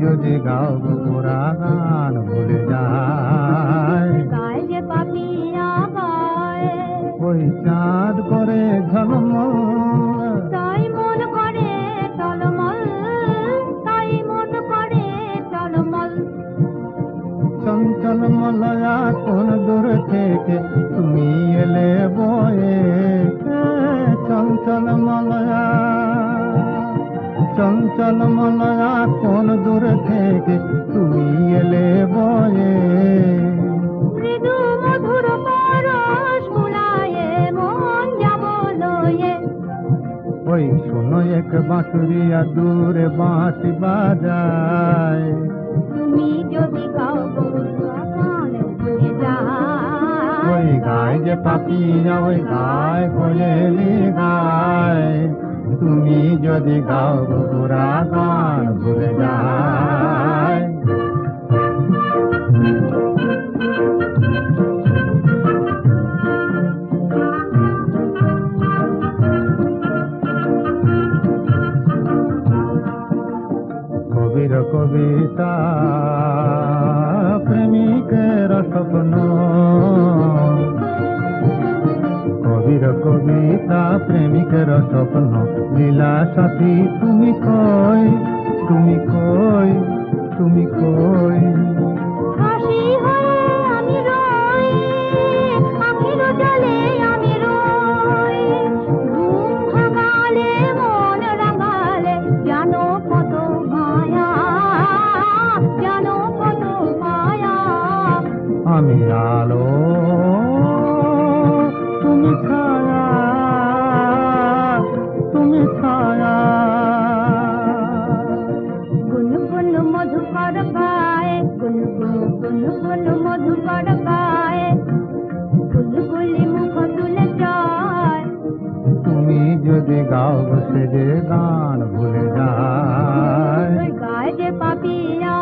যদি গাও গো পুরা গান ভুলে যায়। গায় যে পাপিয়া গায়, ওই চাঁদ করে ঝলমল, তাই মন করে টলমল, তাই মন করে টলমল। চঞ্চল মলয়া কোন দূর থেকে তুমি এলে বয়ে, চঞ্চল মলয়া, চঞ্চল মলয়া কোন দূর থেকে তুমি এলে বয়ে। মৃদু মধুর পরশ কুলায়ে মন যাব লয়ে। ওই শোনো এক বাঁশুরিয়া দূরে বাঁশি বাজায়। তুমি যদি গাও গো পুরা গান ভুলে যায়। ওই গায় যে পাপিয়া ওই গায় কোয়েলি গায়, তুমি যদি গাও গো পুরা গান ভুলে যায়। কবির কবিতা প্রেমিকের স্বপ্ন, কবির কবিতা প্রেমিকের স্বপ্ন। লীলা সাথী তুমি কই, তুমি কই, তুমি কই। হাসি হয়ে আমি রই, আখির জলে আমি রই। ঘুম ভাঙালে মন রাঙালে জানো কত মায়া, জানো কত মায়া। আমি আলো তুমি ছায়া, তুমি ছায়া। গুনগুন মধুকর গায়ে, গুনগুন গুনগুন মধুকর গায়ে। গুলগুলি মুখ তুলে যায়। তুমি যদি গাও গো সে যে গান ভুলে যায়। গায়ে যে পাপিয়া